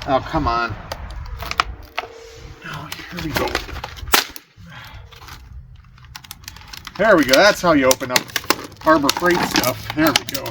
Oh, come on. Oh, here we go. There we go. That's how you open up Harbor Freight stuff. There we go.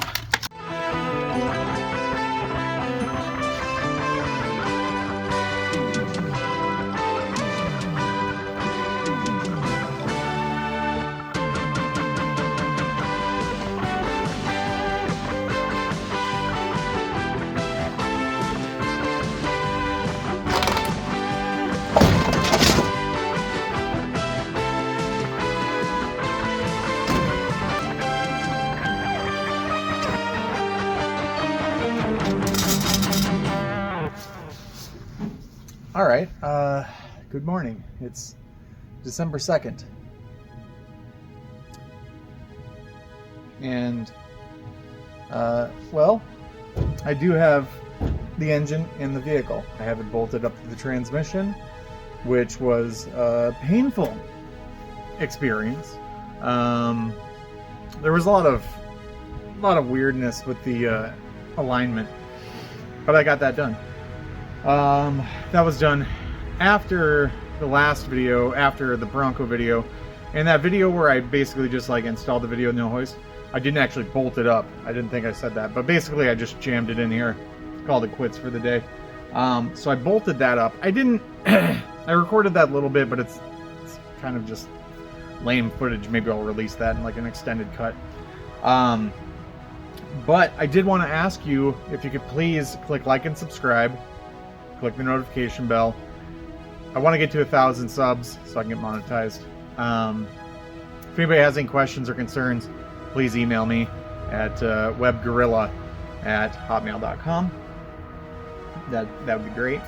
All right, good morning. It's December 2nd. And, well, I do have the engine in the vehicle. I have it bolted up to the transmission, which was a painful experience. There was a lot of weirdness with the alignment, but I got that done. That was done after the last video, after the Bronco video. And that video where I basically just like installed the video no hoist, I didn't actually bolt it up. I didn't think I said that, but basically I just jammed it in here, called it quits for the day. So I bolted that up. I didn't, I recorded that a little bit, but it's kind of just lame footage. Maybe I'll release that in like an extended cut. But I did want to ask you if you could please click like and subscribe. Click the notification bell. I want to get to 1,000 subs so I can get monetized. If anybody has any questions or concerns, please email me at webgorilla@hotmail.com. That would be great.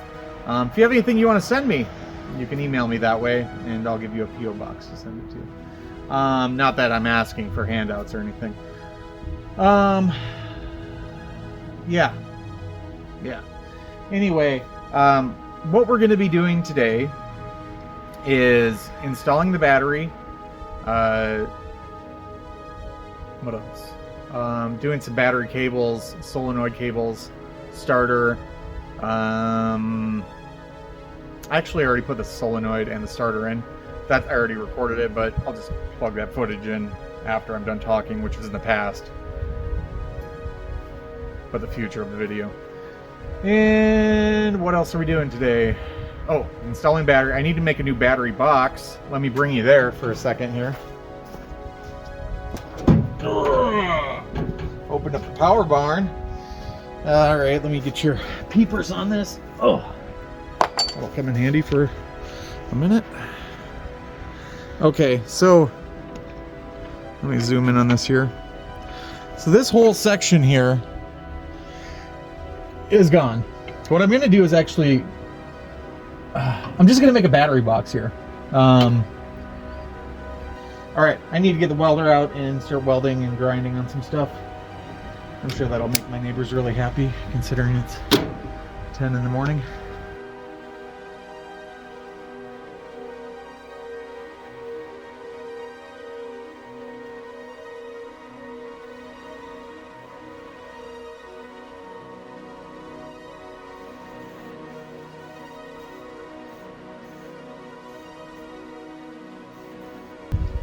If you have anything you want to send me, you can email me that way, and I'll give you a P.O. box to send it to. Not that I'm asking for handouts or anything. Yeah. Anyway, what we're going to be doing today is installing the battery. What else? Doing some battery cables, solenoid cables, starter. Actually, I already put the solenoid and the starter in. That I already recorded it, but I'll just plug that footage in after I'm done talking, which was in the past, but the future of the video. And what else are we doing today? Oh, installing battery. I need to make a new battery box. Let me bring you there for a second here. Open up the power barn. All right, let me get your peepers on this. Oh, that'll come in handy for a minute. Okay, so let me zoom in on this here. So this whole section here is gone. So what I'm going to do is actually, I'm just going to make a battery box here. All right, I need to get the welder out and start welding and grinding on some stuff. I'm sure that'll make my neighbors really happy, considering it's 10 in the morning.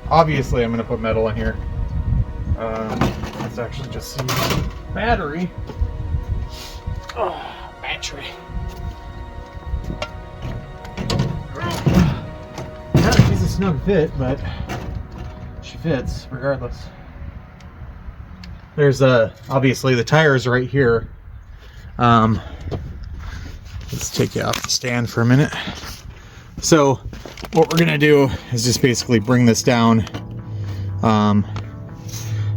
Obviously, I'm going to put metal in here. Let's actually just see battery. Oh, battery. Yeah, she's a snug fit, but she fits regardless. There's obviously the tires right here. Let's take you off the stand for a minute. So what we're gonna do is just basically bring this down.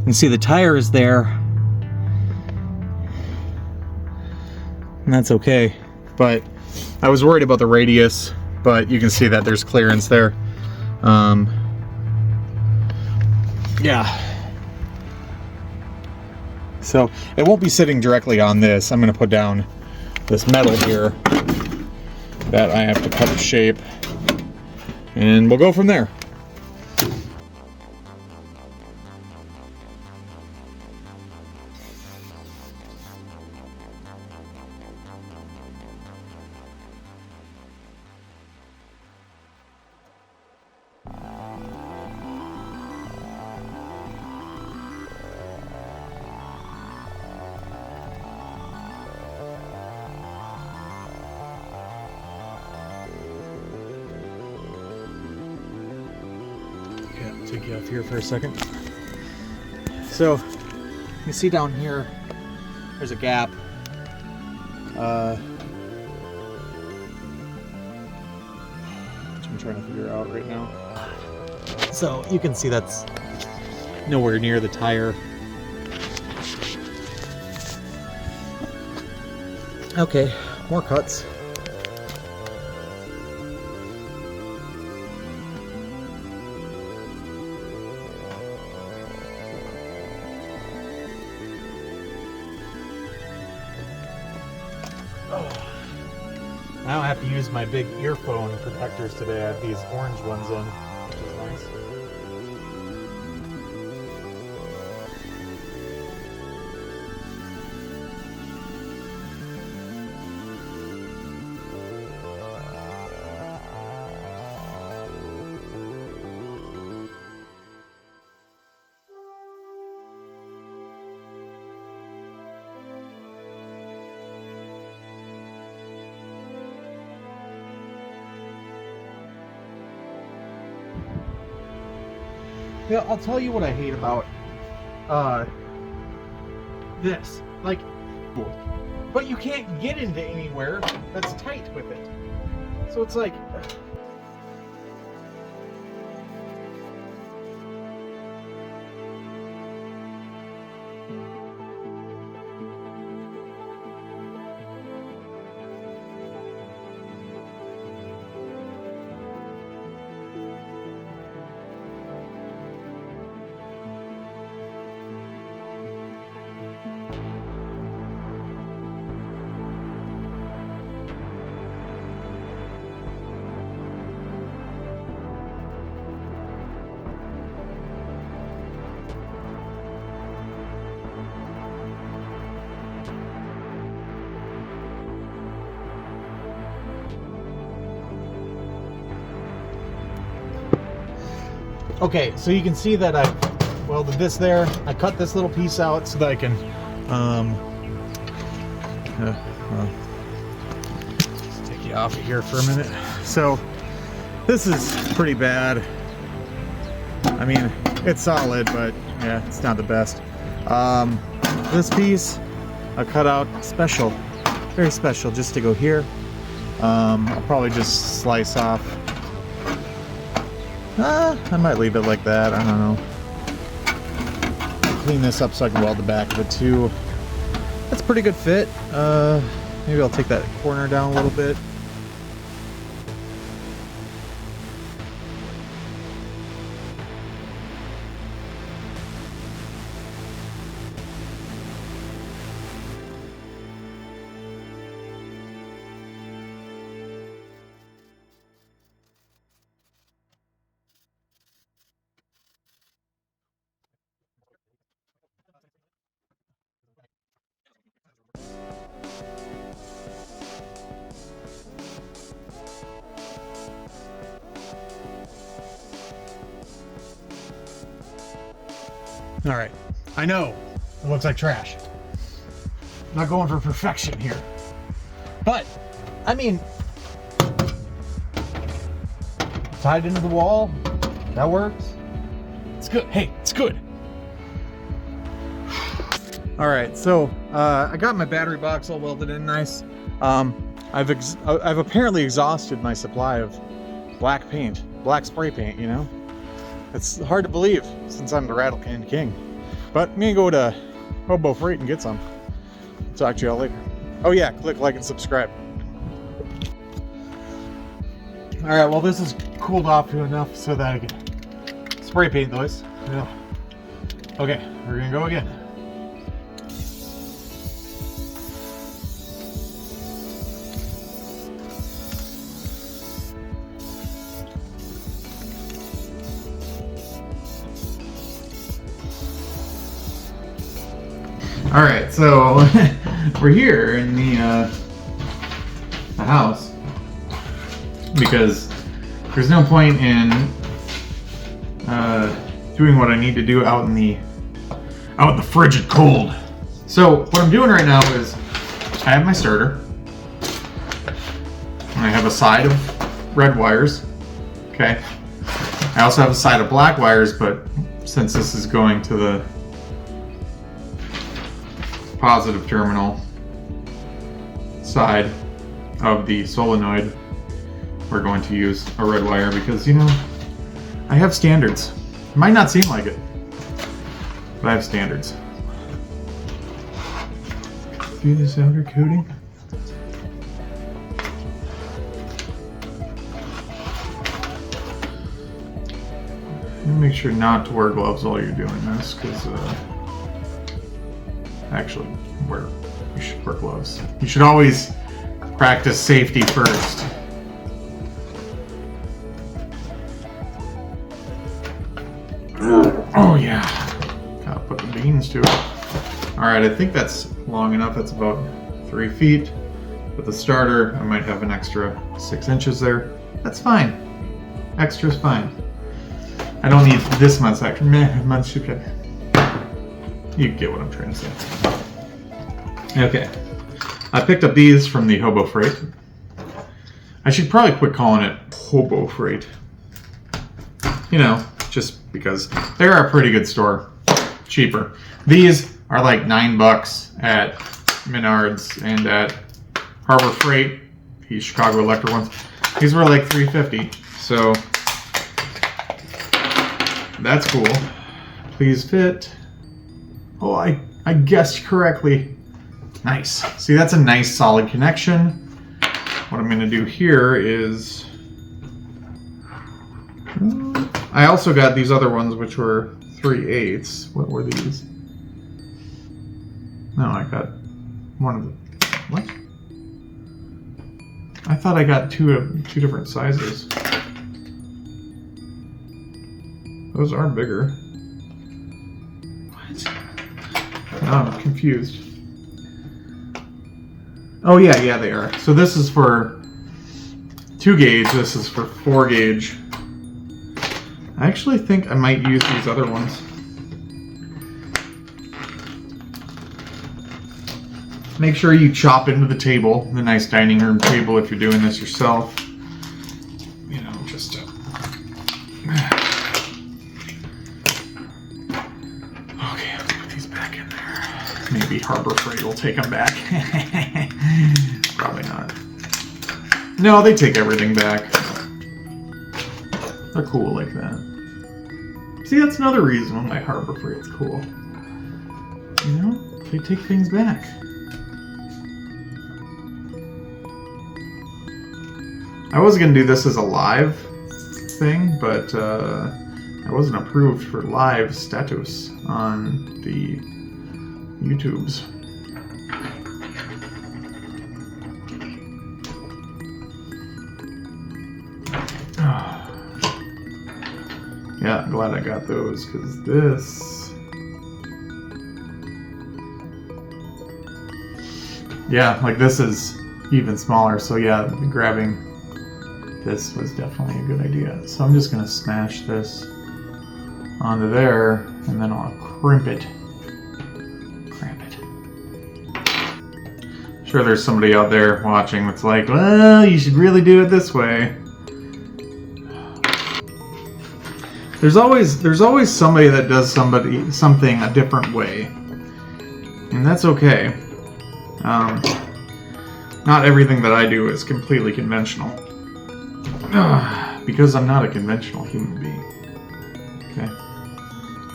And see the tire is there, and that's okay. But I was worried about the radius, but you can see that there's clearance there. Yeah. So it won't be sitting directly on this. I'm gonna put down this metal here that I have to cut the shape, and we'll go from there. take you off here for a second. So you see down here, there's a gap. Which I'm trying to figure out right now. So you can see that's nowhere near the tire. Okay, more cuts. I don't have to use my big earphone protectors today. I have these orange ones in, which is nice. Yeah, I'll tell you what I hate about this. Like, but you can't get into anywhere that's tight with it. So it's like, okay, so you can see that I welded this there. I cut this little piece out so that I can, let's take you off of here for a minute. So this is pretty bad. I mean, it's solid, but yeah, it's not the best. This piece I cut out special, very special, just to go here. I'll probably just slice off. I might leave it like that. I don't know. I'll clean this up so I can weld the back of it too. That's a pretty good fit. Maybe I'll take that corner down a little bit. All right, I know it looks like trash. I'm not going for perfection here, but I mean, tied into the wall, that works. It's good. Hey, it's good. All right, so I got my battery box all welded in nice. I've apparently exhausted my supply of black paint, black spray paint, you know? It's hard to believe since I'm the Rattle Can King. But I'm gonna go to Hobo Freight and get some. Talk to y'all later. Oh yeah, click like and subscribe. All right, well this is cooled off to enough so that I can spray paint those. Yeah. Okay, we're gonna go again. All right, so we're here in the house because there's no point in doing what I need to do out in the frigid cold. So what I'm doing right now is I have my starter. I have a side of red wires. Okay. I also have a side of black wires, but since this is going to the positive terminal side of the solenoid, we're going to use a red wire because, you know, I have standards. It might not seem like it, but I have standards. See this outer coating? Make sure not to wear gloves while you're doing this, because actually, you should wear gloves. You should always practice safety first. Oh yeah, gotta put the beans to it. All right, I think that's long enough. That's about 3 feet. With the starter, I might have an extra 6 inches there. That's fine. Extra's fine. I don't need this much extra. You get what I'm trying to say. Okay. I picked up these from the Hobo Freight. I should probably quit calling it Hobo Freight. You know, just because they're a pretty good store. Cheaper. These are like $9 at Menards and at Harbor Freight, the Chicago Electric ones. These were like $3.50. So that's cool. Please fit. Oh, I guessed correctly. Nice. See, that's a nice solid connection. What I'm going to do here is... I also got these other ones, which were 3/8. What were these? No, I got one of the... What? I thought I got two different sizes. Those are bigger. What? No, I'm confused. Oh yeah, they are. So this is for 2 gauge, this is for 4 gauge. I actually think I might use these other ones. Make sure you chop into the table, the nice dining room table if you're doing this yourself. You know, just to... Okay, I'll put these back in there. Maybe Harbor Freight will take them back. Probably not. No, they take everything back. They're cool like that. See, that's another reason why Harbor Freight's cool. You know, they take things back. I was going to do this as a live thing, but I wasn't approved for live status on the YouTubes. Yeah, I'm glad I got those, because this... Yeah, like this is even smaller, so yeah, grabbing this was definitely a good idea. So I'm just going to smash this onto there, and then I'll crimp it. Sure, there's somebody out there watching that's like, well, you should really do it this way. There's always somebody that does something a different way, and that's okay. Not everything that I do is completely conventional, because I'm not a conventional human being. Okay,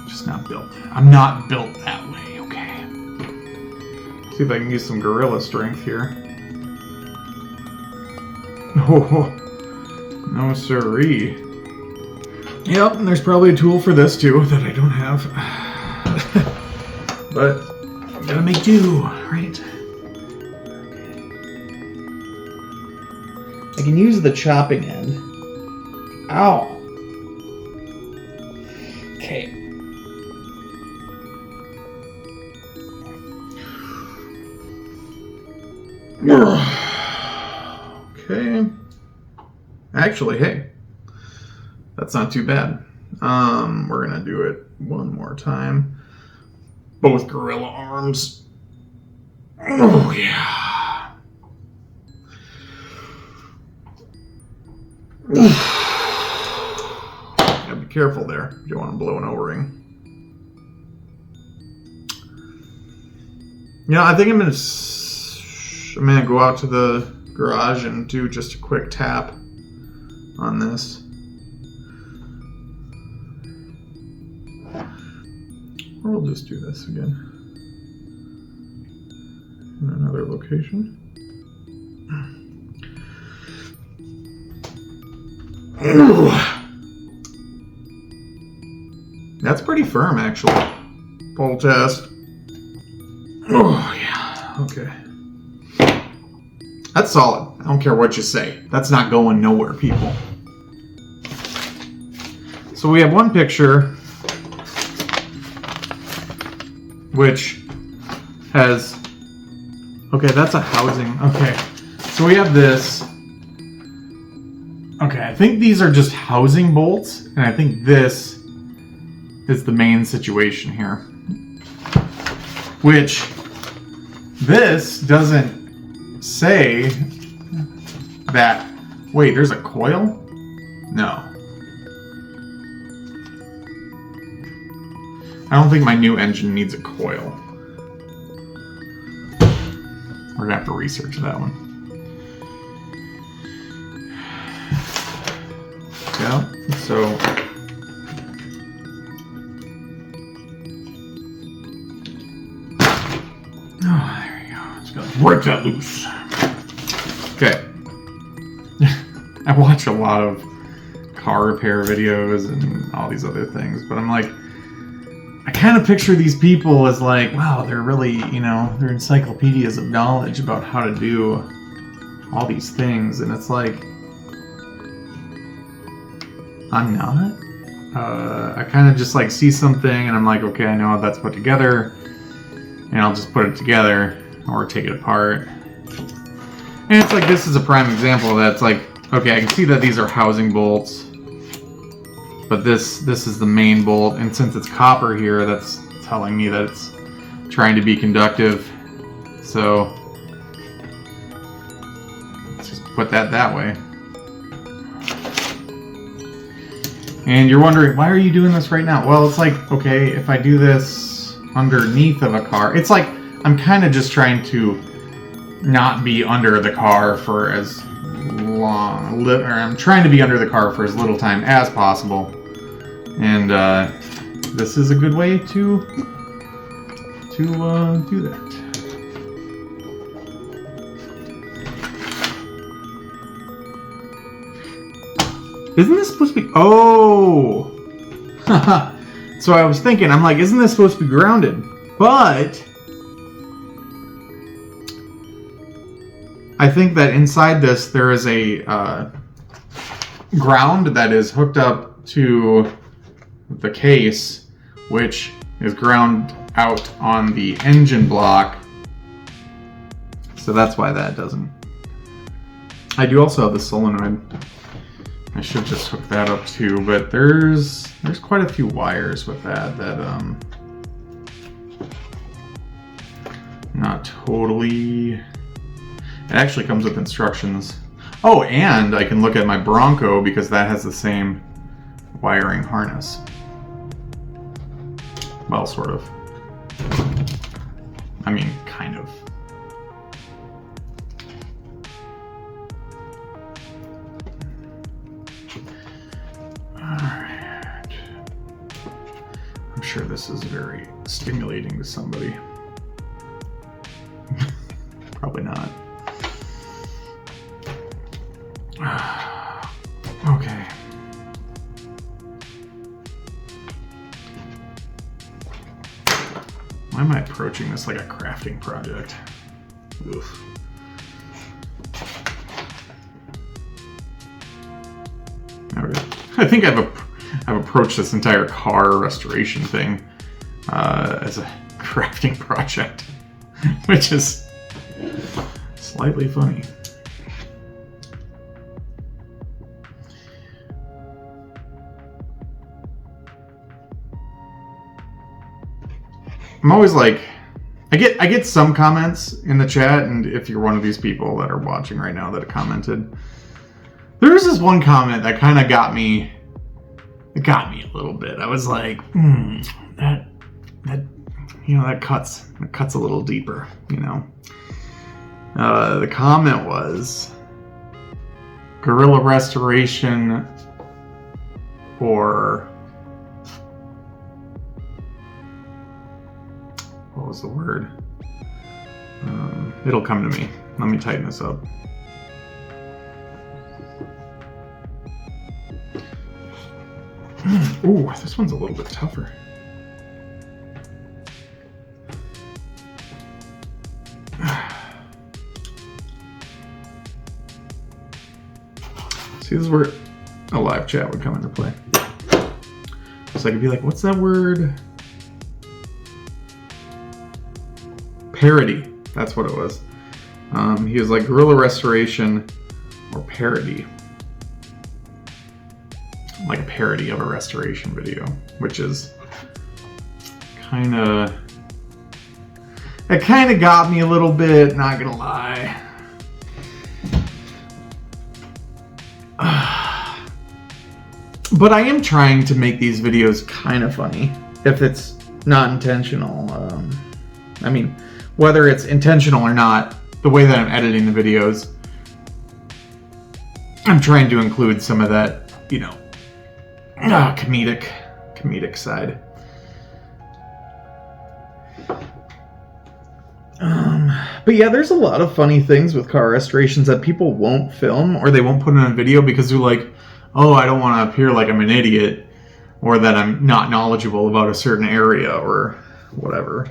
just not built. I'm not built that way. Okay. See if I can use some gorilla strength here. Oh, no siree. Yep, and there's probably a tool for this too that I don't have. But you gotta make do, right? I can use the chopping end. Ow. Okay. Okay. Actually, hey. That's not too bad. We're gonna do it one more time. Both gorilla arms. Oh yeah. Gotta careful there. You don't want to blow an O-ring. Yeah, I think I'm gonna go out to the garage and do just a quick tap on this. Or we'll just do this again in another location. Ooh. That's pretty firm, actually. Pull test. Oh, yeah. Okay. That's solid. I don't care what you say. That's not going nowhere, people. So we have one picture which has... Okay, that's a housing. Okay. So we have this. Okay, I think these are just housing bolts, and I think this is the main situation here. Which, this doesn't say that... Wait, there's a coil? No. I don't think my new engine needs a coil. We're gonna have to research that one. Yeah, so... Oh, there you go. Just gotta break that loose. Okay. I watch a lot of car repair videos and all these other things, but I'm like, I kind of picture these people as like, wow, they're really, you know, they're encyclopedias of knowledge about how to do all these things, and it's like, I'm not. I kind of just like see something and I'm like, okay, I know how that's put together, and I'll just put it together or take it apart. And it's like, this is a prime example that's like, okay, I can see that these are housing bolts, but this is the main bolt, and since it's copper here, that's telling me that it's trying to be conductive. So let's just put that way. And you're wondering, why are you doing this right now? Well, it's like, okay, if I do this underneath of a car, it's like I'm kind of just trying to not be under the car for as long, or I'm trying to be under the car for as little time as possible. And this is a good way to do that. Isn't this supposed to be... Oh! So I was thinking, I'm like, isn't this supposed to be grounded? But I think that inside this there is a ground that is hooked up to the case, which is ground out on the engine block. So that's why that doesn't... I do also have the solenoid. I should just hook that up too, but there's quite a few wires with that not totally... It actually comes with instructions. Oh, and I can look at my Bronco because that has the same wiring harness. Well, sort of. I mean, kind of. Alright. I'm sure this is very stimulating to somebody. Probably not. Okay. Why am I approaching this like a crafting project? Oof. Okay. I think I've approached this entire car restoration thing as a crafting project, which is slightly funny. I'm always like, I get some comments in the chat, and if you're one of these people that are watching right now that have commented, there's this one comment that kind of got me it got me a little bit. I was like, that cuts a little deeper, you know. The comment was guerrilla restoration or what was the word? It'll come to me. Let me tighten this up. Ooh, this one's a little bit tougher. See, this is where a live chat would come into play. So I could be like, what's that word? Parody. That's what it was. He was like guerrilla restoration or parody. Like a parody of a restoration video, which is it kind of got me a little bit, not gonna lie. But I am trying to make these videos kind of funny, if it's not intentional. I mean, whether it's intentional or not, the way that I'm editing the videos, I'm trying to include some of that, you know, comedic side. But yeah, there's a lot of funny things with car restorations that people won't film or they won't put in a video because they're like, oh, I don't want to appear like I'm an idiot or that I'm not knowledgeable about a certain area or whatever.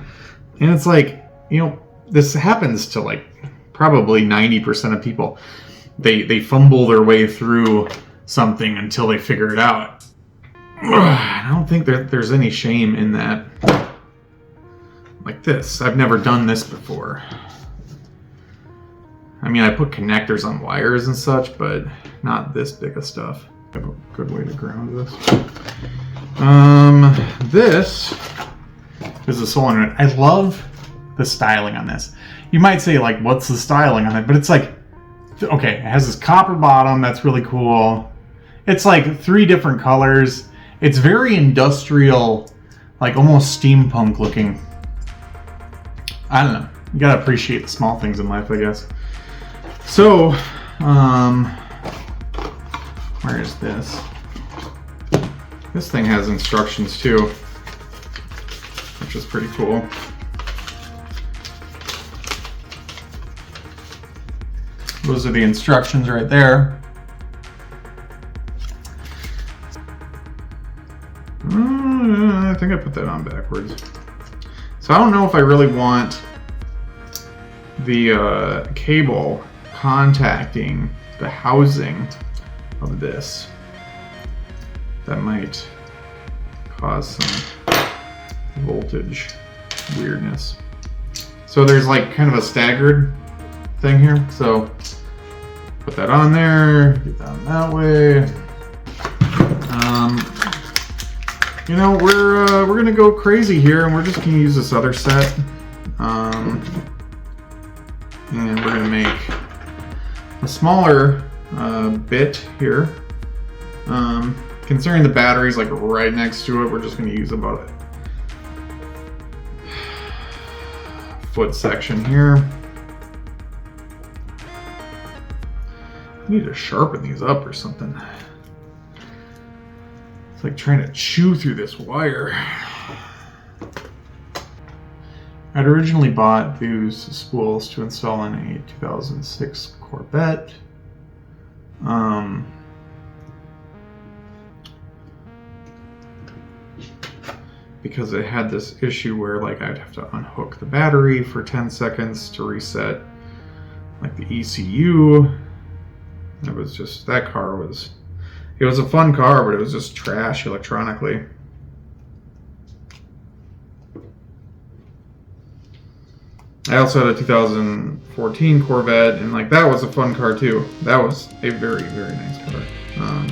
And it's like, you know, this happens to like probably 90% of people. They fumble their way through something until they figure it out. I don't think there's any shame in that. Like this. I've never done this before. I mean, I put connectors on wires and such, but not this big of stuff. I have a good way to ground this. This is a solenoid. I love the styling on this. You might say, like, what's the styling on it? But it's like, okay, it has this copper bottom. That's really cool. It's like 3 different colors. It's very industrial, like almost steampunk looking. I don't know. You gotta appreciate the small things in life, I guess. So, where is this? This thing has instructions too, which is pretty cool. Those are the instructions right there. I think I put that on backwards. So I don't know if I really want the cable contacting the housing of this. That might cause some voltage weirdness. So there's like kind of a staggered thing here. So put that on there, get that on that way. You know, we're gonna go crazy here, and we're just gonna use this other set, and we're gonna make a smaller bit here. Considering the battery's like right next to it, we're just gonna use about a foot section here. I need to sharpen these up or something. Like trying to chew through this wire. I'd originally bought these spools to install in a 2006 Corvette. Because it had this issue where like I'd have to unhook the battery for 10 seconds to reset like the ECU. It was just, that car was, it was a fun car, but it was just trash electronically. I also had a 2014 Corvette, and like that was a fun car too. That was a very, very nice car. I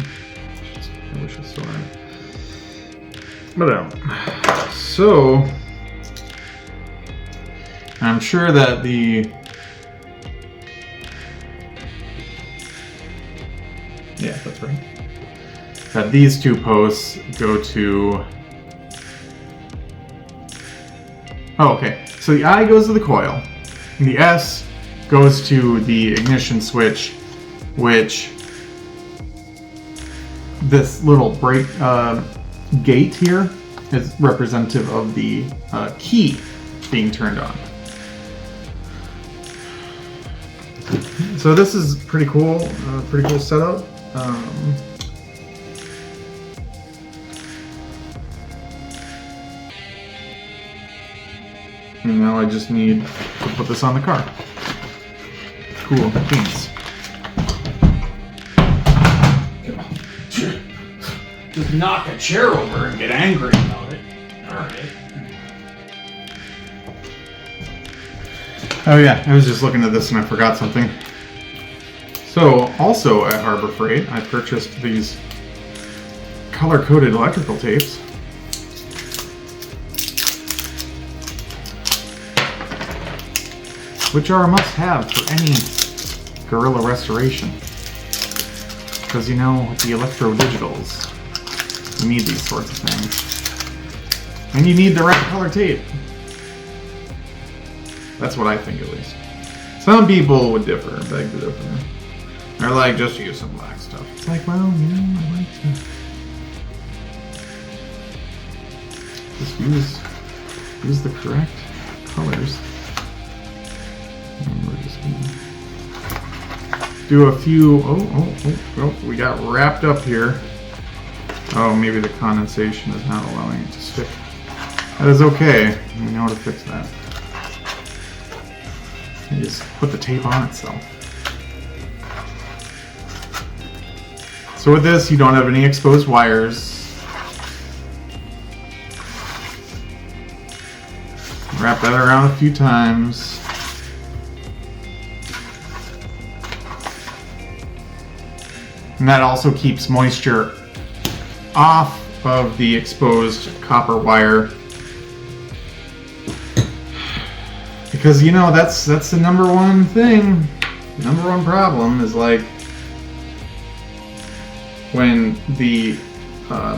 wish I still had it. But so I'm sure that yeah, that's right. that these two posts go to... Oh, okay. So the I goes to the coil, and the S goes to the ignition switch, which this little brake gate here is representative of the key being turned on. So this is pretty cool setup. And now I just need to put this on the car. Cool, thanks. Just knock a chair over and get angry about it. Alright. Oh yeah, I was just looking at this and I forgot something. So, also at Harbor Freight, I purchased these color-coded electrical tapes. Which are a must-have for any Gorilla restoration. Because, you know, with the electro-digitals, you need these sorts of things. And you need the right color tape. That's what I think, at least. Some people would differ, beg to differ. They're like, just use some black stuff. It's like, well, you know, I like to just use the correct colors. And we're just gonna do a few. Oh, we got wrapped up here. Oh, maybe the condensation is not allowing it to stick. That is okay. We know how to fix that. You just put the tape on itself. So with this, you don't have any exposed wires. Wrap that around a few times. And that also keeps moisture off of the exposed copper wire. Because, you know, that's the number one thing. The number one problem is, like, when the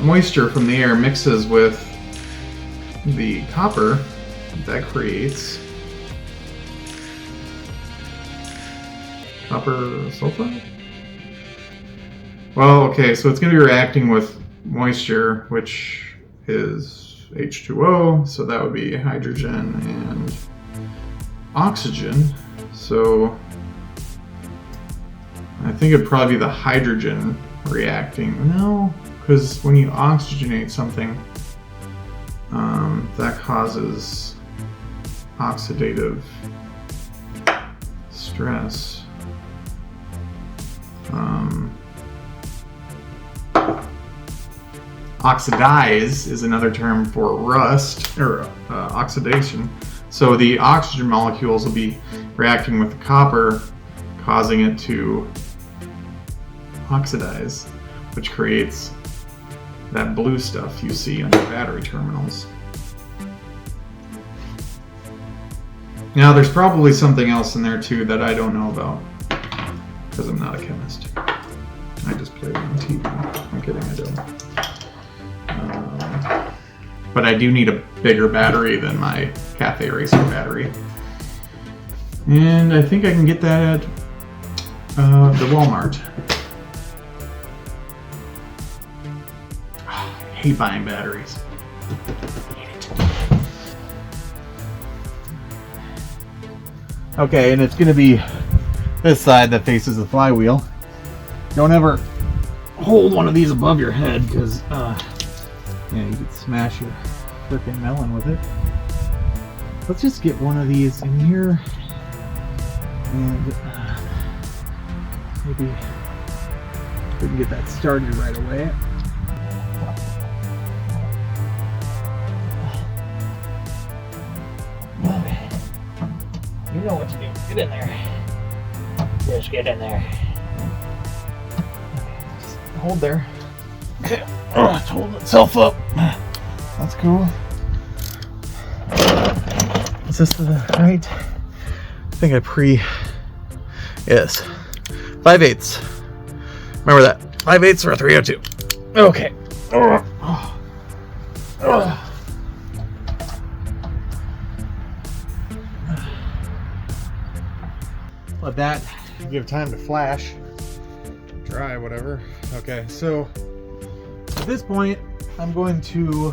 moisture from the air mixes with the copper, that creates copper sulfide? Well, okay, so it's going to be reacting with moisture, which is H2O, so that would be hydrogen and oxygen. So I think it'd probably be the hydrogen reacting. No, because when you oxygenate something, that causes oxidative stress. Oxidize is another term for rust, or oxidation. So the oxygen molecules will be reacting with the copper, causing it to oxidize, which creates that blue stuff you see on your battery terminals. Now there's probably something else in there too that I don't know about, because I'm not a chemist. I just play it on TV. I'm kidding, I don't. But I do need a bigger battery than my Cafe Racer battery. And I think I can get that at the Walmart. I hate buying batteries. Okay, and it's going to be this side that faces the flywheel. Don't ever hold one of these above your head, because yeah, you could smash your frickin' melon with it. Let's just get one of these in here, and maybe we can get that started right away. You know what to do. Get in there. Just get in there. Just hold there. Okay. Oh, it's holding itself up. That's cool. Is this the right? I think I Yes. 5/8. Remember that. 5/8 or a 302. Okay. Let that give time to flash, dry, whatever. Okay, so at this point, I'm going to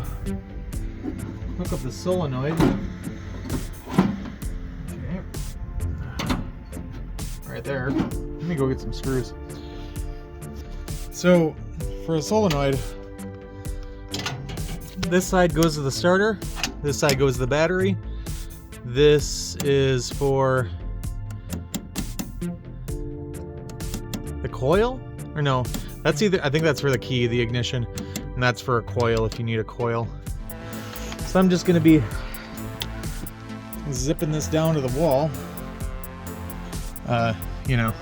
hook up the solenoid. Okay. Right there. Let me go get some screws. So, for a solenoid, this side goes to the starter, this side goes to the battery. This is for the coil? Or no, that's either, I think that's for the key, the ignition, and that's for a coil if you need a coil. So I'm just gonna be zipping this down to the wall. You know,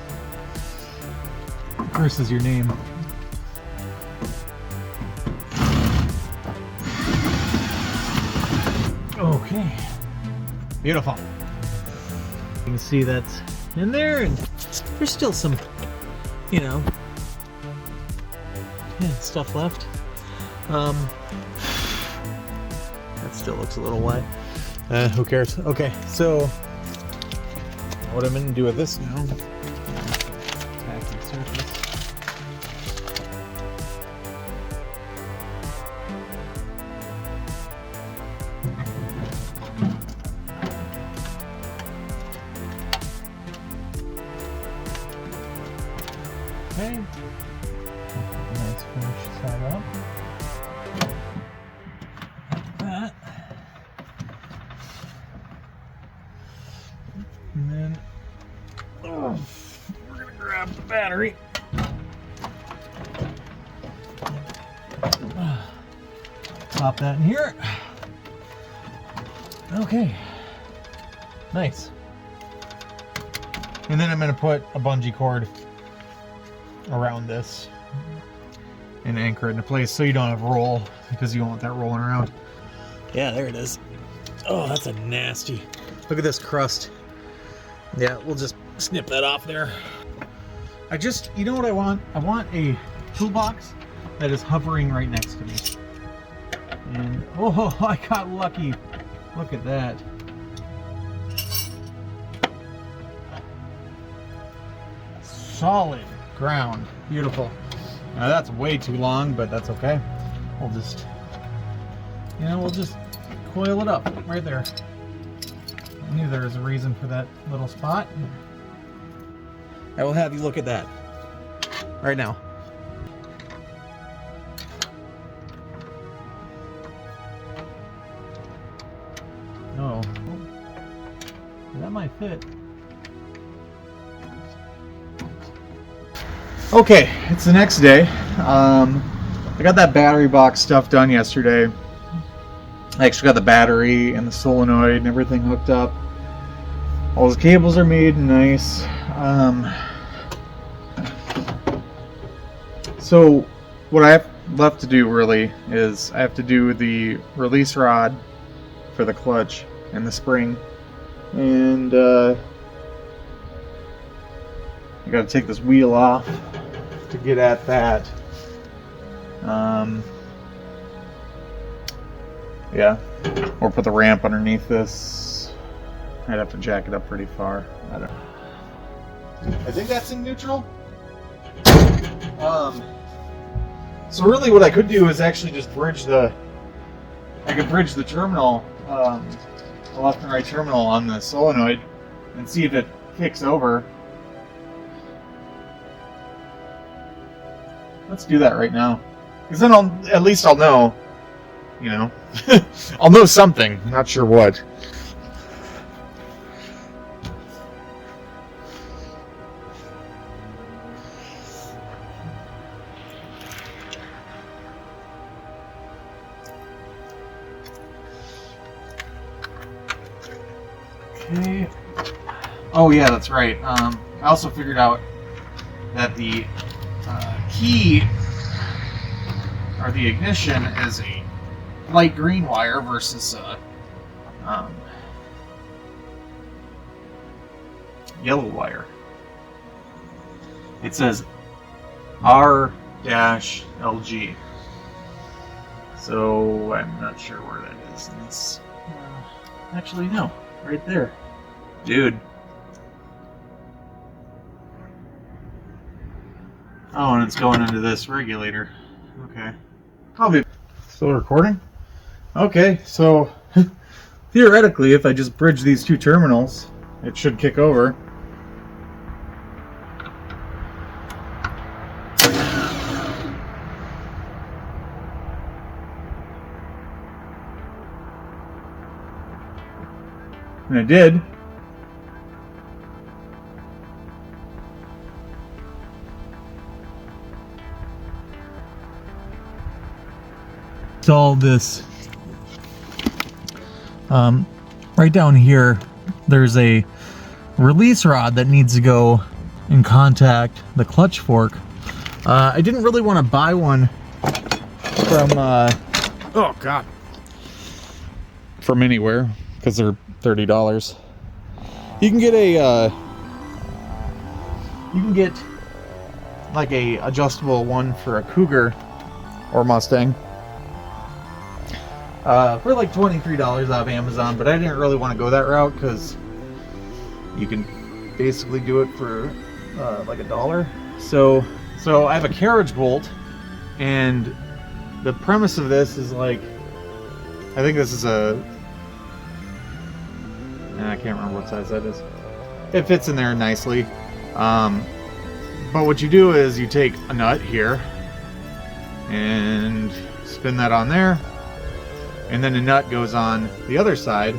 first is your name. Okay, beautiful. You can see that's in there, and there's still some, you know, stuff left. That still looks a little wet. Who cares? Okay, so what I'm gonna do with this now? Tacky surface. Okay. Nice finish side up. Like that. And then we're gonna grab the battery. Pop that in here. Okay. Nice. And then I'm gonna put a bungee cord around this and anchor it into place so you don't have roll, because you don't want that rolling around. Yeah, there it is. Oh, that's a nasty. Look at this crust. Yeah, we'll just snip that off there. You know what I want? I want a toolbox that is hovering right next to me. And oh, I got lucky. Look at that. Solid ground. Beautiful. Now that's way too long, but that's okay. We'll just, we'll just coil it up right there. I knew there was a reason for that little spot. I will have you look at that right now. Oh, that might fit. Okay, it's the next day. I got that battery box stuff done yesterday. I actually got the battery and the solenoid and everything hooked up. All the cables are made nice. So what I have left to do really is I have to do the release rod for the clutch and the spring. And I got to take this wheel off to get at that. Yeah, or put the ramp underneath this. I'd have to jack it up pretty far. I think that's in neutral. So really what I could do is actually just bridge the terminal, the left and right terminal on the solenoid, and see if it kicks over. Let's do that right now, because then at least I'll know, I'll know something. Not sure what. Okay. Oh yeah, that's right. I also figured out that the key or the ignition is a light green wire versus yellow wire. It says R-LG. So I'm not sure where that is in this. Actually, no, right there, dude. Oh, and it's going into this regulator. Okay. I'll be still recording. Okay, so theoretically, if I just bridge these two terminals, it should kick over. And it did. All this right down here, there's a release rod that needs to go and contact the clutch fork. I didn't really want to buy one from oh god, from anywhere because they're $30. You can get like a adjustable one for a Cougar or Mustang for like $23 off Amazon, but I didn't really want to go that route because you can basically do it for like $1. So I have a carriage bolt, and the premise of this is like, I think this is I can't remember what size that is. It fits in there nicely. But what you do is you take a nut here and spin that on there, and then the nut goes on the other side.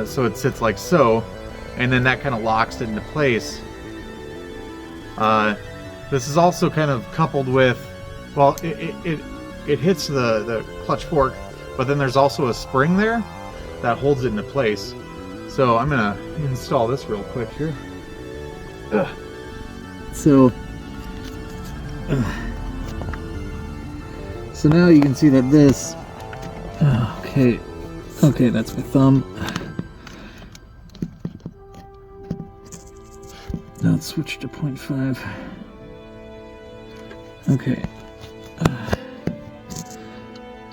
So it sits like so, and then that kind of locks it into place. This is also kind of coupled with, well, it hits the clutch fork, but then there's also a spring there that holds it into place. So I'm gonna install this real quick here. So now you can see that this, okay, that's my thumb. Now let's switch to 0.5. Okay.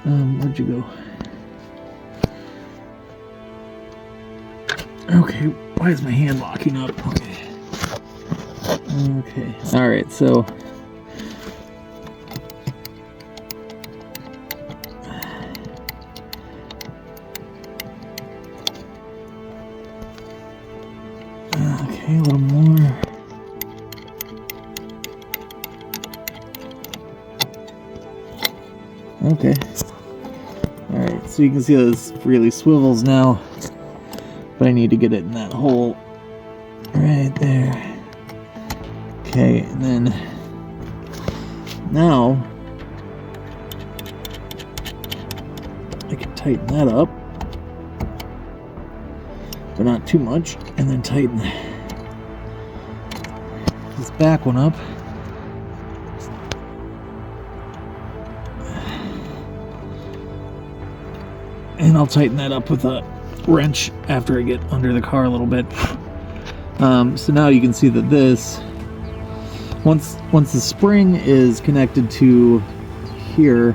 Where'd you go? Okay, why is my hand locking up? Okay, alright, so okay, a little more. Okay. Alright, so you can see this really swivels now, but I need to get it in that hole right there. Okay, and then now I can tighten that up, but not too much, and then tighten this back one up. And I'll tighten that up with a wrench after I get under the car a little bit. So now you can see that this, once the spring is connected to here,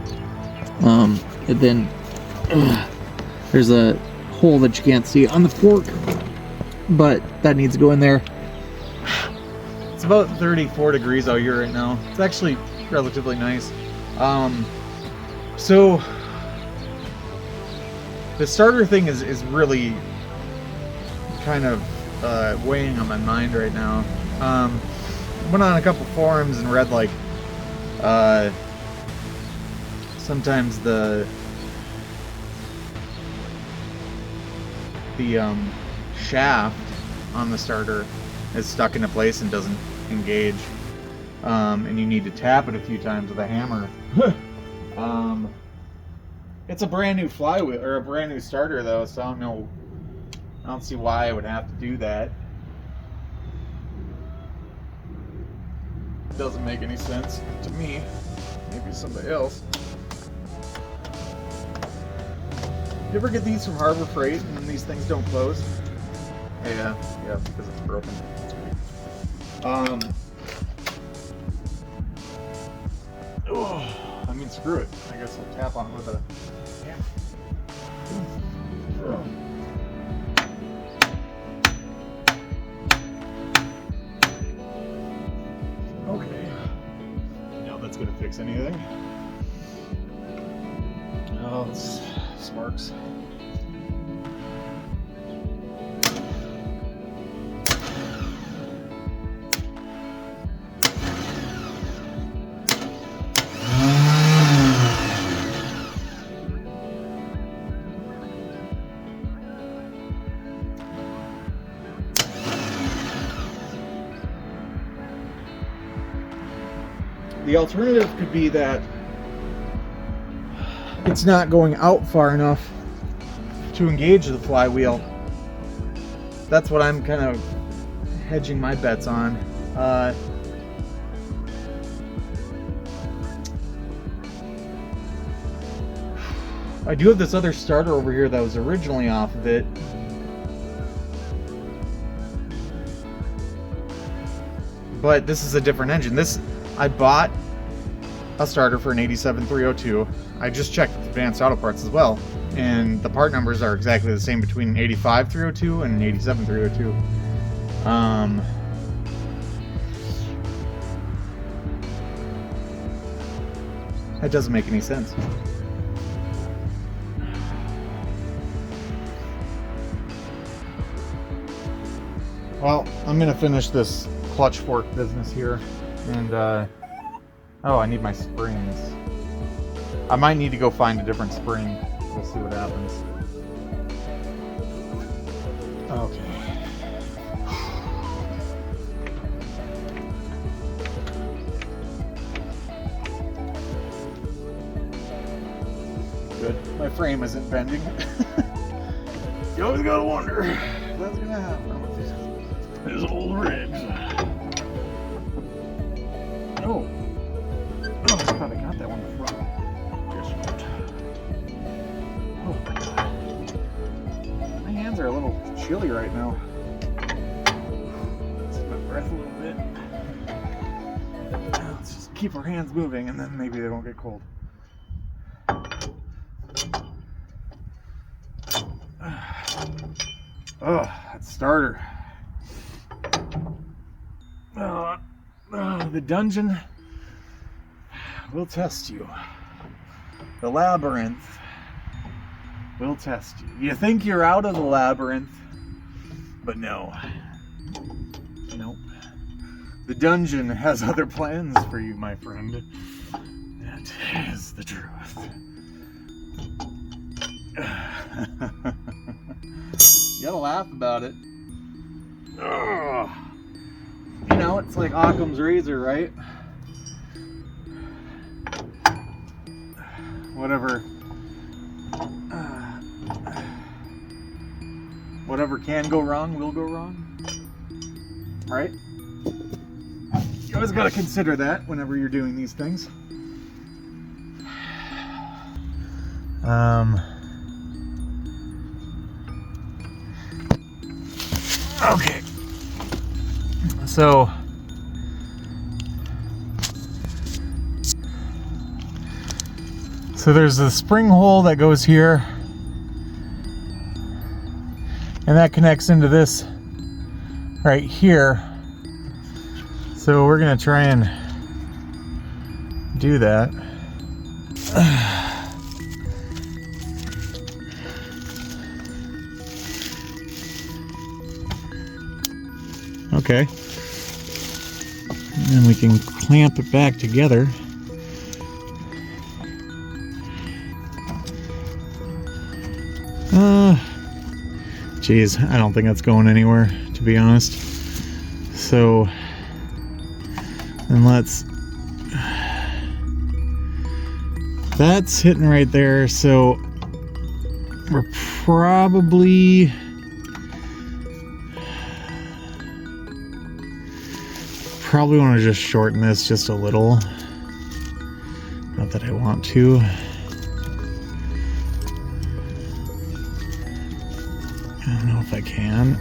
it then there's a hole that you can't see on the fork, but that needs to go in there. It's about 34 degrees out here right now. It's actually relatively nice. So the starter thing is really kind of weighing on my mind right now. Went on a couple forums and read like sometimes the shaft on the starter is stuck into place and doesn't engage, and you need to tap it a few times with a hammer. It's a brand new flywheel, or a brand new starter though, so I don't see why I would have to do that. It doesn't make any sense to me. Maybe somebody else. You ever get these from Harbor Freight and then these things don't close? Yeah, because it's broken. screw it. I guess I'll tap on it with a hammer. Okay. Now that's gonna fix anything. Oh, it's sparks. The alternative could be that it's not going out far enough to engage the flywheel. That's what I'm kind of hedging my bets on. I do have this other starter over here that was originally off of it. But this is a different engine. I bought a starter for an 87302. I just checked with Advanced Auto Parts as well, and the part numbers are exactly the same between an 85302 and an 87302. That doesn't make any sense. Well, I'm gonna finish this clutch fork business here, and oh, I need my springs. I might need to go find a different spring. We'll see what happens. Okay. Good. My frame isn't bending. You always gotta wonder if that's gonna happen with these old rigs. Oh. Oh, I thought I got that one before. Guess not. Oh my god. My hands are a little chilly right now. Let's take my breath a little bit. Now, let's just keep our hands moving and then maybe they won't get cold. Oh, that starter. The dungeon will test you. The labyrinth will test you. You think you're out of the labyrinth, but no. Nope. The dungeon has other plans for you, my friend. That is the truth. You gotta laugh about it. Ugh. You know, it's like Occam's razor, right? Whatever can go wrong will go wrong. Right? You always gotta consider that whenever you're doing these things. Okay. So there's a spring hole that goes here, and that connects into this right here. So we're gonna try and do that. Okay. And we can clamp it back together. Geez, I don't think that's going anywhere, to be honest. So, then that's hitting right there, so we're probably want to just shorten this just a little. Not that I want to. I don't know if I can.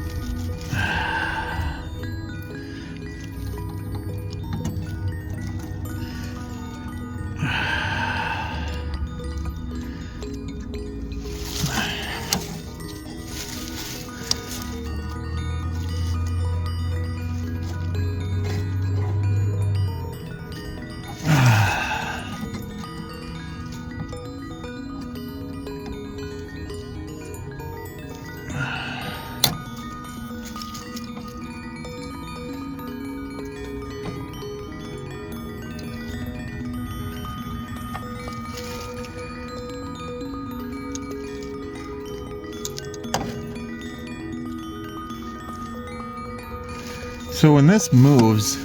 So when this moves,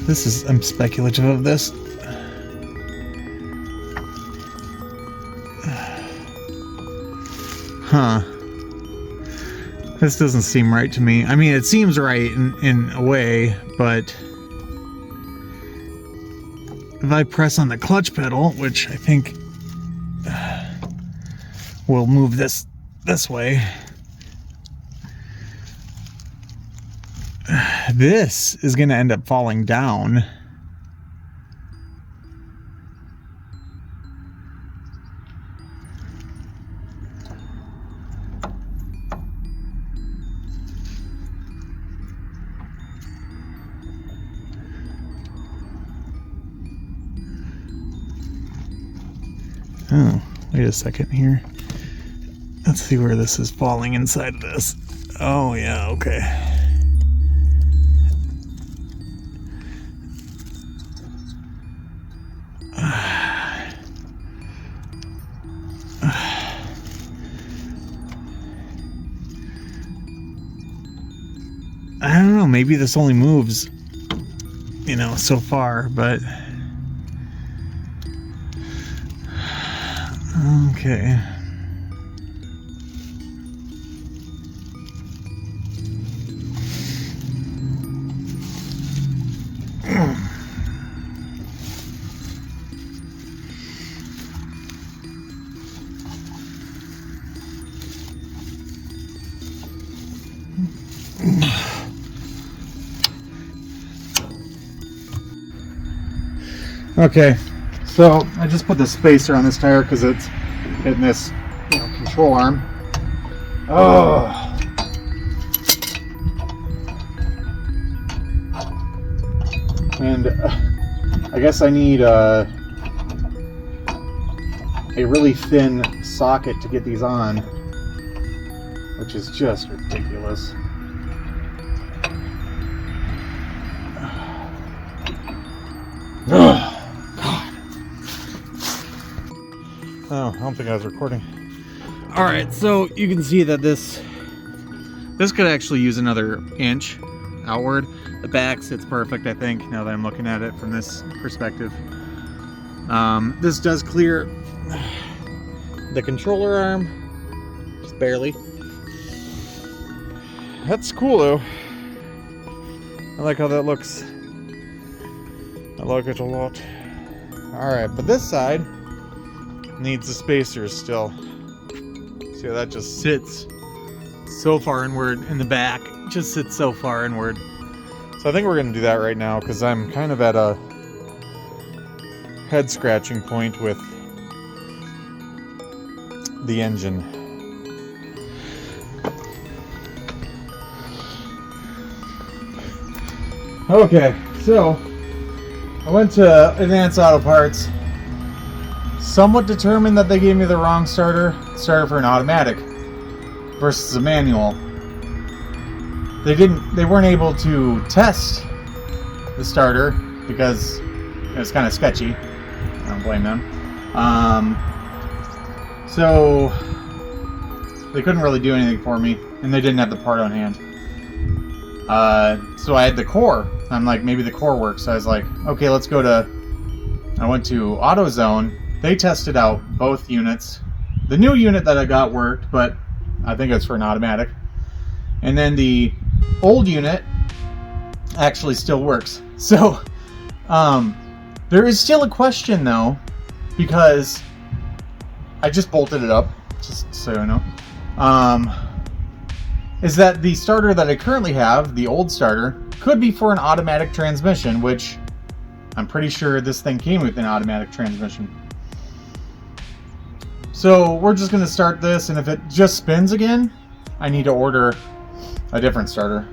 I'm speculative of this. Huh. This doesn't seem right to me. I mean, it seems right in a way, but if I press on the clutch pedal, which I think will move this way, this is going to end up falling down. Oh, wait a second here. Let's see where this is falling inside of this. Oh, yeah, okay. I don't know, maybe this only moves, you know, so far, but... Okay. Okay, so I just put the spacer on this tire because it's hitting this, you know, control arm. Oh. And I guess I need a really thin socket to get these on, which is just ridiculous. Oh, I don't think I was recording. Alright, so you can see that this could actually use another inch outward. The back sits perfect, I think, now that I'm looking at it from this perspective. This does clear the controller arm, just barely. That's cool though. I like how that looks. I like it a lot. Alright, but this side needs the spacers still. See how that just sits so far inward in the back. It just sits so far inward. So I think we're going to do that right now because I'm kind of at a head scratching point with the engine. Okay, so I went to Advanced Auto Parts. Somewhat determined that they gave me the wrong starter for an automatic versus a manual. They weren't able to test the starter because it was kind of sketchy. I don't blame them. So they couldn't really do anything for me, and they didn't have the part on hand. So I had the core. I'm like, maybe the core works. So I was like, okay, let's go to... I went to AutoZone. They tested out both units. The new unit that I got worked, but I think it's for an automatic. And then the old unit actually still works. So there is still a question though, because I just bolted it up, just so you know. Is that the starter that I currently have, the old starter, could be for an automatic transmission, which I'm pretty sure this thing came with an automatic transmission. So we're just going to start this, and if it just spins again, I need to order a different starter.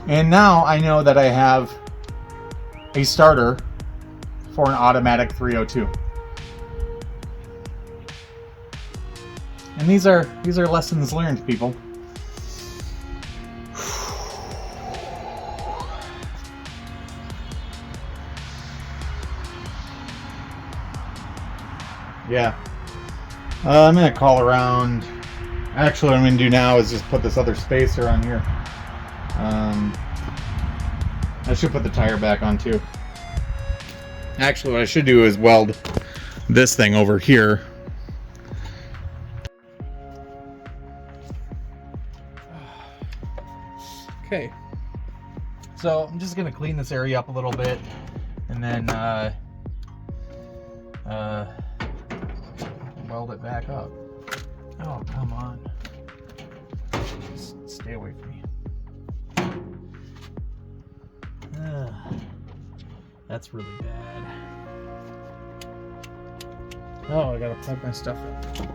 And now I know that I have a starter for an automatic 302. And these are lessons learned, people. Yeah. I'm gonna call around. Actually, what I'm gonna do now is just put this other spacer on here. I should put the tire back on too. Actually, what I should do is weld this thing over here. Okay. So I'm just gonna clean this area up a little bit, and then weld it back up. Oh, come on. Just stay away from me. That's really bad. Oh, I gotta plug my stuff in.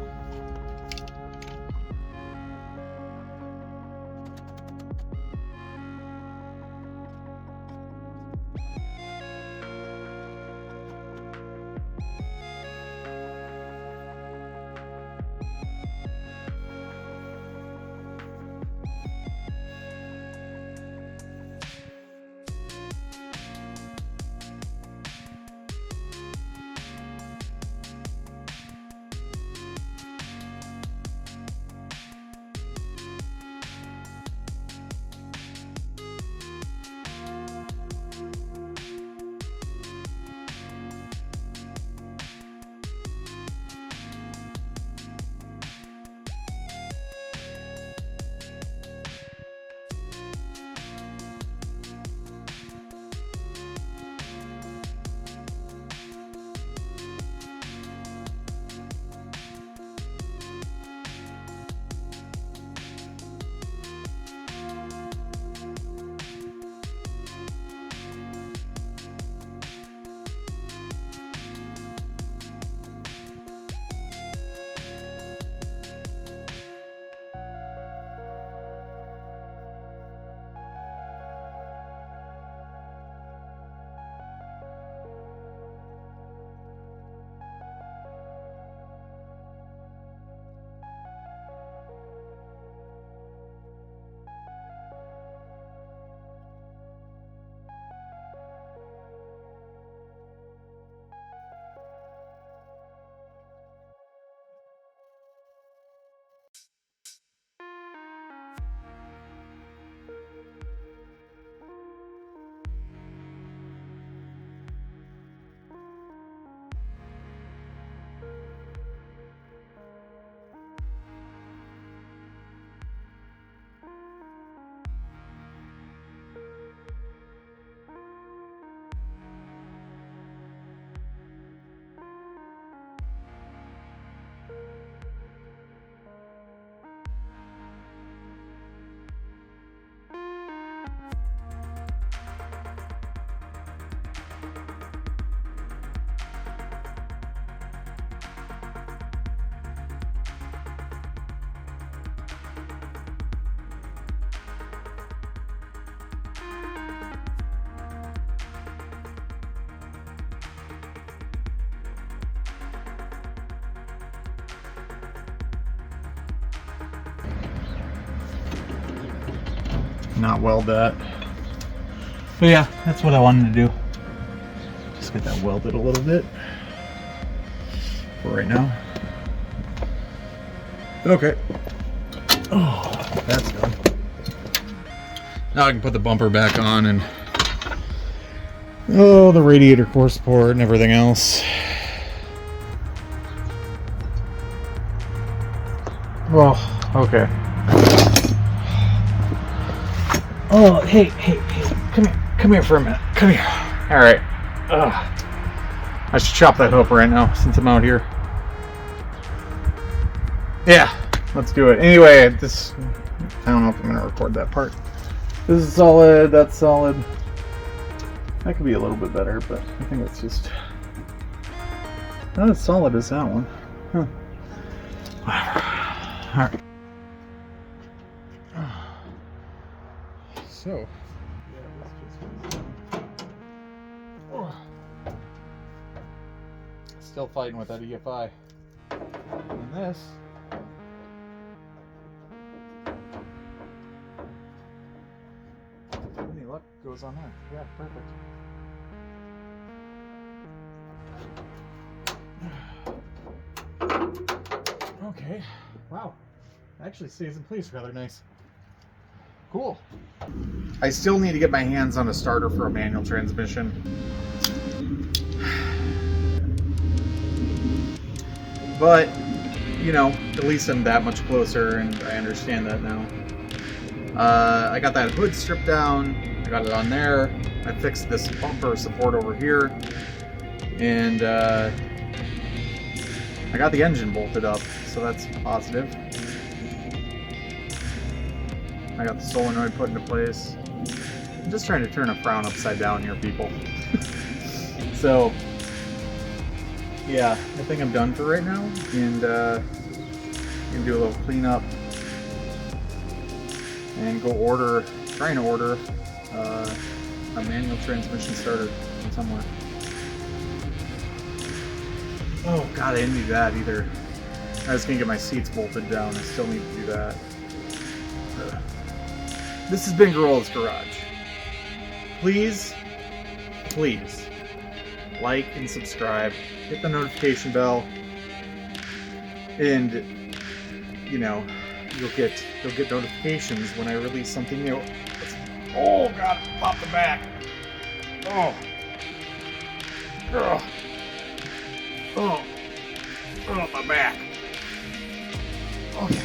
Not weld that. But yeah, that's what I wanted to do. Just get that welded a little bit for right now. Okay. Oh, that's done. Now I can put the bumper back on and the radiator core support and everything else. Oh, okay. Oh, hey, come here for a minute. Come here. All right. I should chop that up right now since I'm out here. Yeah, let's do it. Anyway, I don't know if I'm gonna record that part. This is solid. That's solid. That could be a little bit better, but I think it's just not as solid as that one. Huh. Whatever. All right. So, still fighting with that EFI. And this, any luck goes on there. Yeah, perfect. Okay. Wow. Actually stays in place rather nice. Cool. I still need to get my hands on a starter for a manual transmission. But, you know, at least I'm that much closer and I understand that now. I got that hood stripped down. I got it on there. I fixed this bumper support over here. And I got the engine bolted up, so that's positive. I got the solenoid put into place. I'm just trying to turn a frown upside down here, people. So, yeah, I think I'm done for right now, and gonna do a little cleanup and go trying to order a manual transmission starter from somewhere. Oh god, I didn't do that either. I was gonna get my seats bolted down. I still need to do that. This has been Gorilla's Garage. Please, please, like and subscribe. Hit the notification bell, and you know you'll get notifications when I release something new. Oh god, pop the back. Oh. Ugh. Oh. Oh, my back. Okay.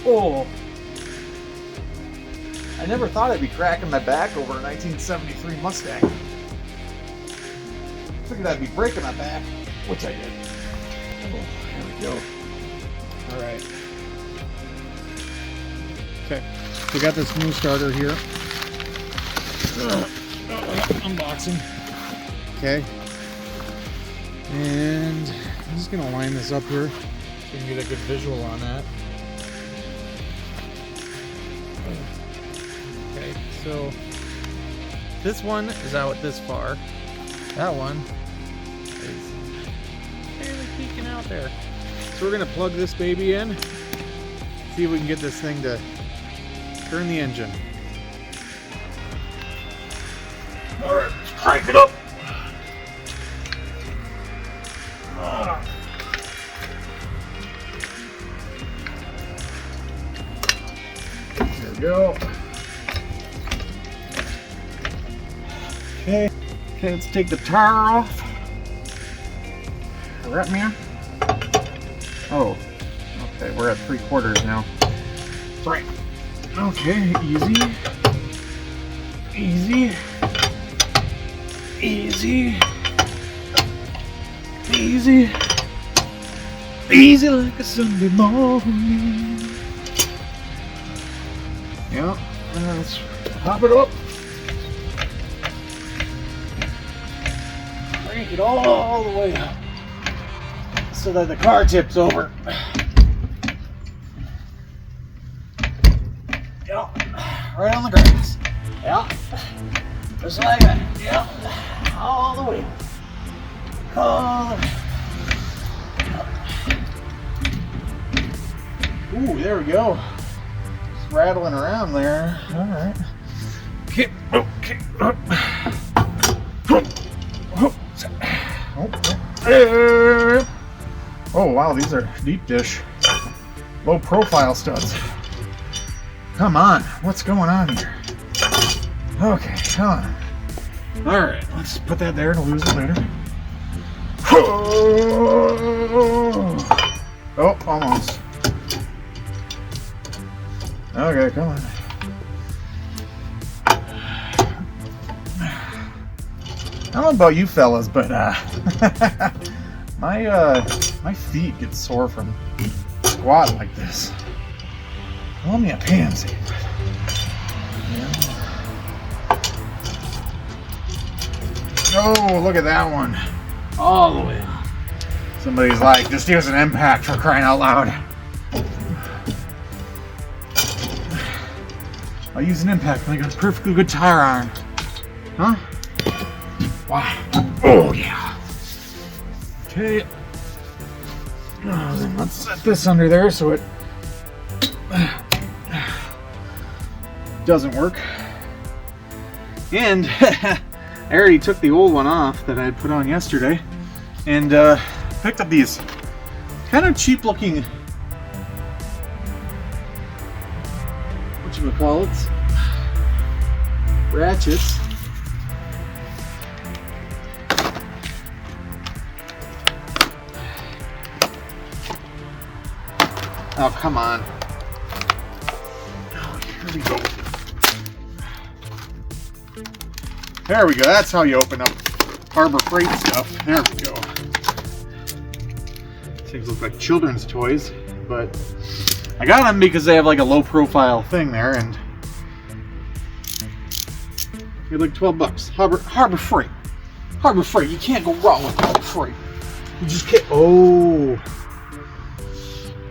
Oh. I never thought I'd be cracking my back over a 1973 Mustang. Figured I'd be breaking my back, which I did. Oh, there we go. Alright. Okay. We got this new starter here. Unboxing. Okay. And I'm just going to line this up here so you can get a good visual on that. Okay, so this one is out this far. That one is barely peeking out there. So we're going to plug this baby in, see if we can get this thing to turn the engine. Alright, let's crank it up. There we go. Okay, let's take the tire off. Right, man? Oh, okay, we're at 3/4 now. That's right. Okay, easy. Easy. Easy. Easy. Easy like a Sunday morning. Yeah, let's pop it up. Crank it all the way up so that the car tips over. Yeah, right on the grass. Yeah, just like that. Yeah, all the way. All the way. Ooh, there we go. Just rattling around there. All right. Okay. Okay. Oh wow, these are deep dish, low profile studs. Come on, what's going on here? Okay, come on. All right, let's put that there to lose it later. Oh, almost. Okay, come on. I don't know about you fellas, but my feet get sore from squatting like this. Call me a pansy. Yeah. Oh, look at that one. All the way. Somebody's like, just use an impact for crying out loud. I'll use an impact when I got a perfectly good tire iron. Huh? Wow. Oh, yeah. Okay. Then let's set this under there so it doesn't work. And I already took the old one off that I had put on yesterday and picked up these Kind of cheap looking, whatchamacallits, ratchets. Oh, come on. Oh, here we go. There we go. That's how you open up Harbor Freight stuff. There we go. Things look like children's toys, but I got them because they have like a low profile thing there, and they're like $12. Harbor Freight. Harbor Freight. You can't go wrong with Harbor Freight. You just can't. Oh.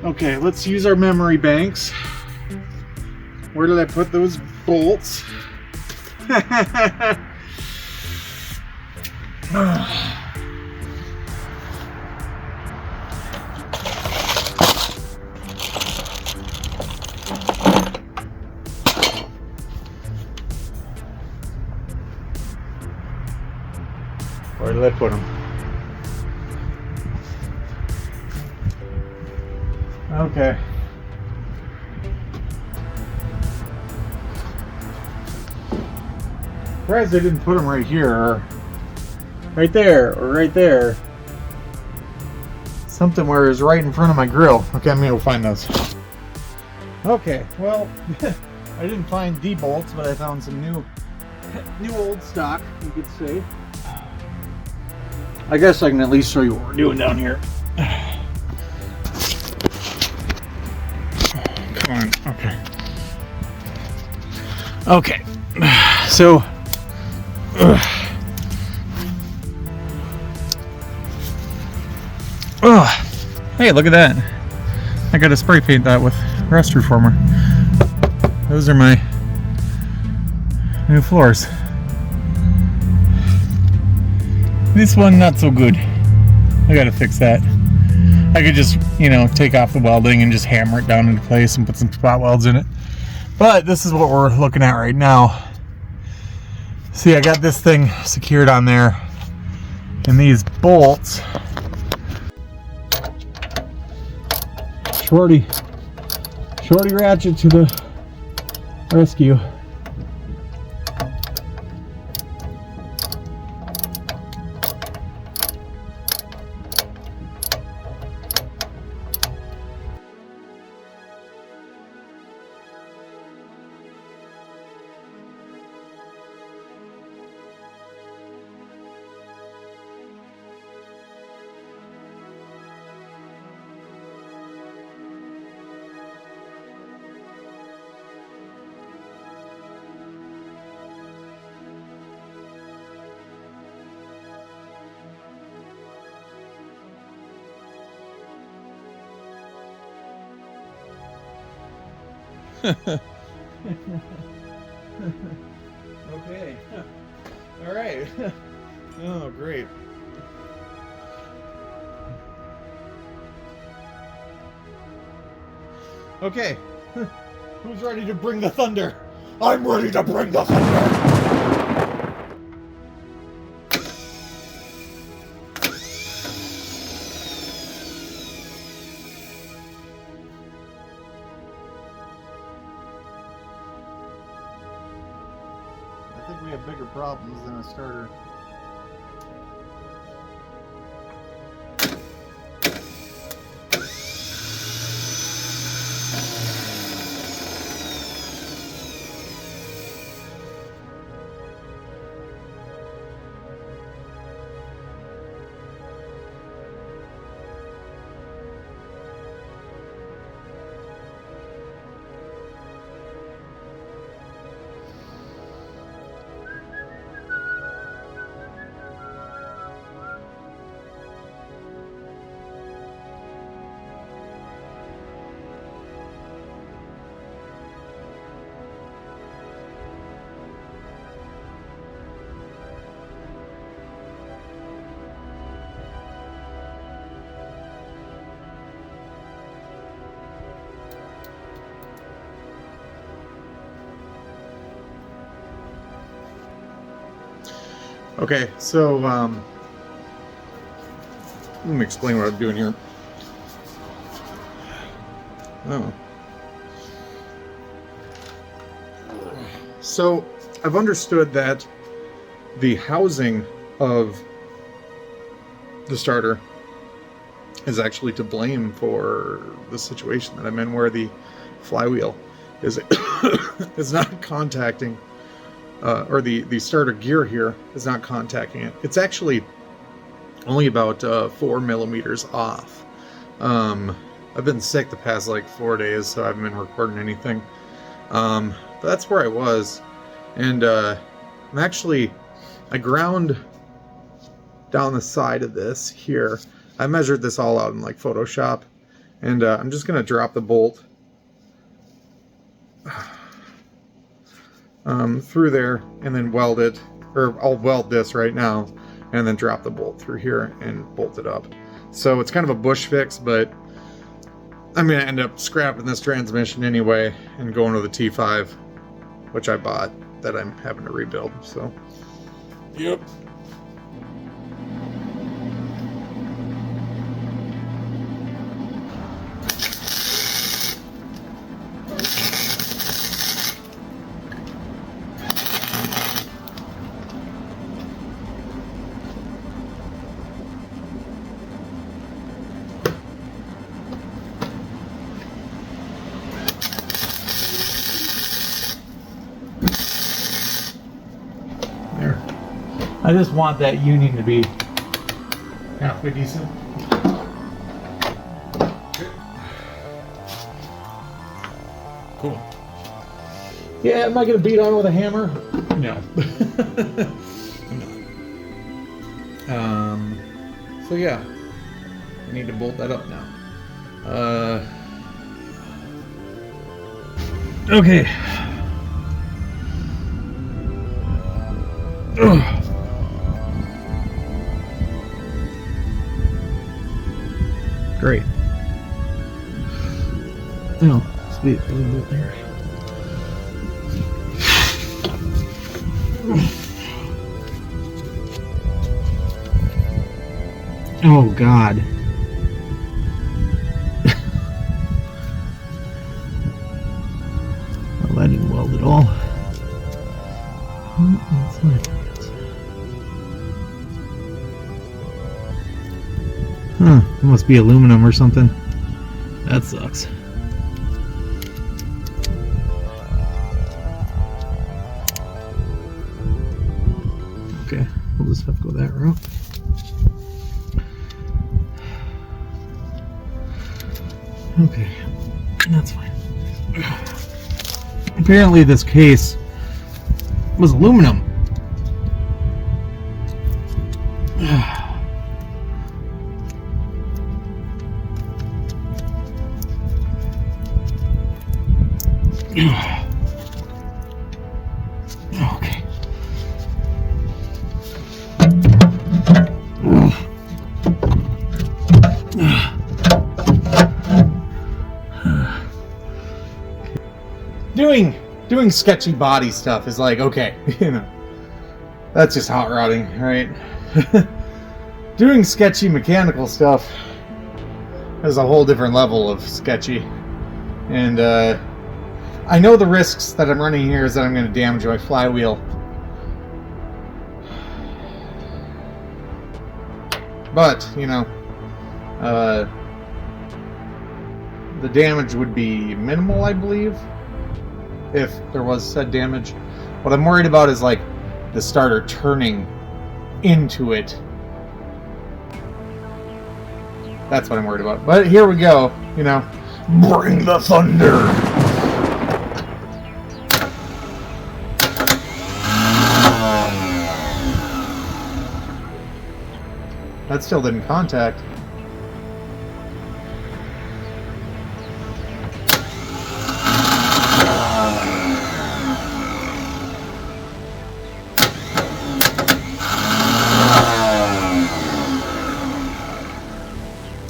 Okay, let's use our memory banks. Where did I put those bolts? Where did I put them? Okay. Surprised they didn't put them right here, or right there, or right there. Something where it's right in front of my grill. Okay, I'm gonna go find those. Okay, well, I didn't find the bolts, but I found some new old stock, you could say. I guess I can at least show you what we're doing down here. Come on, okay. Okay, so, hey, look at that. I got to spray paint that with rust reformer. Those are my new floors. This one, not so good. I got to fix that. I could just, take off the welding and just hammer it down into place and put some spot welds in it. But this is what we're looking at right now. See, I got this thing secured on there. And these bolts. Shorty ratchet to the rescue. Okay. All right. Oh, great. Okay. Who's ready to bring the thunder? I'm ready to bring the thunder. I think we have bigger problems than a starter. Okay, so let me explain what I'm doing here. Oh. So, I've understood that the housing of the starter is actually to blame for the situation that I'm in, where the flywheel is is not contacting, or the starter gear here is not contacting it. It's actually only about 4 millimeters off. I've been sick the past like 4 days, so I haven't been recording anything. But that's where I was, and I ground down the side of this here. I measured this all out in like Photoshop, and I'm just gonna drop the bolt through there and then weld it, or I'll weld this right now and then drop the bolt through here and bolt it up. So it's kind of a bush fix, but I'm gonna end up scrapping this transmission anyway and going with the T5, which I bought, that I'm having to rebuild. So yep. There. I just want that union to be halfway decent. Cool. Yeah, am I going to beat on with a hammer? No. I'm not. So yeah, I need to bolt that up now. Okay. Ugh. Great. Oh, sweet. A little bit there. Oh, God. Well, that didn't weld at all. That's not. Huh, it must be aluminum or something. That sucks. Okay, we'll just have to go that route. Okay, that's fine. Apparently this case was aluminum. Okay. Doing sketchy body stuff is like, okay, you know, that's just hot rodding, right? Doing sketchy mechanical stuff is a whole different level of sketchy. And I know the risks that I'm running here is that I'm going to damage my flywheel. But, you know, the damage would be minimal, I believe, if there was said damage. What I'm worried about is like the starter turning into it. That's what I'm worried about. But here we go, you know. Bring the thunder! That still didn't contact.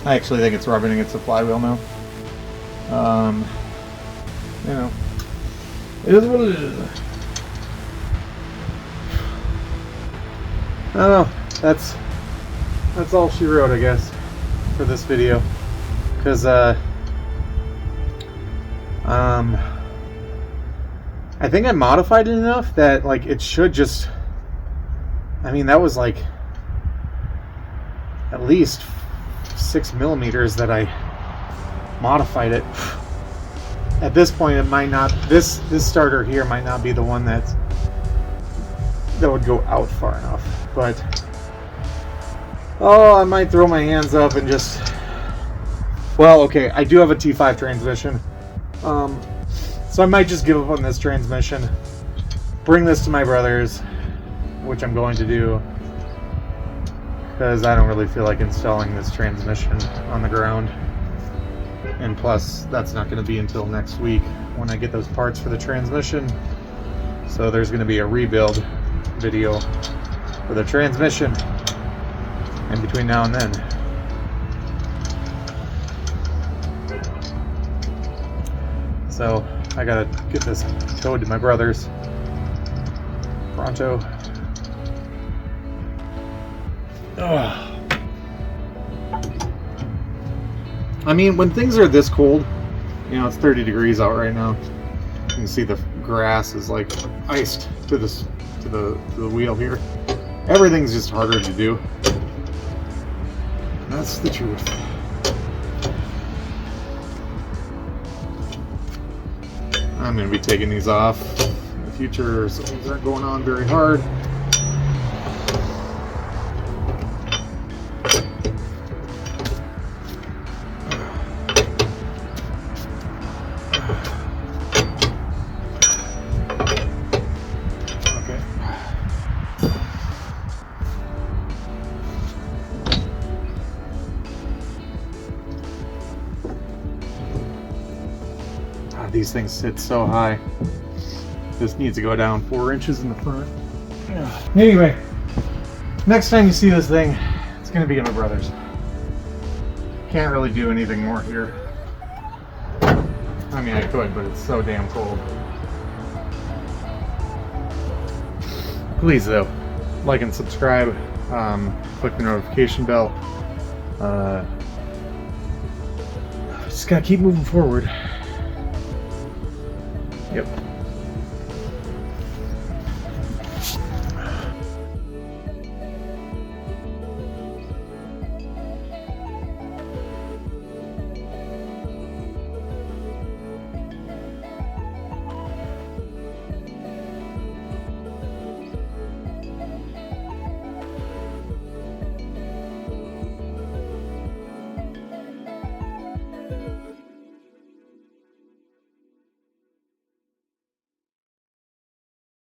I actually think it's rubbing against the flywheel now. You know, it is what it is. I don't know. That's all she wrote, I guess, for this video. Because I think I modified it enough that like it should just, I mean, that was like at least 6 millimeters that I modified it. At this point, it might not, this starter here might not be the one that would go out far enough, but I might throw my hands up and just, well, okay, I do have a T5 transmission, so I might just give up on this transmission, bring this to my brother's, which I'm going to do, because I don't really feel like installing this transmission on the ground. And plus, that's not going to be until next week when I get those parts for the transmission. So there's going to be a rebuild video for the transmission in between now and then. So I got to get this towed to my brother's pronto. Ugh. I mean, when things are this cold, you know, it's 30 degrees out right now. You can see the grass is like iced to the wheel here. Everything's just harder to do. That's the truth. I'm going to be taking these off in the future so things aren't going on very hard. These things sit so high. This needs to go down 4 inches in the front. Anyway, next time you see this thing, it's going to be at my brother's. Can't really do anything more here. I mean, I could, but it's so damn cold. Please, though, like and subscribe. Click the notification bell. Just gotta keep moving forward. Yep.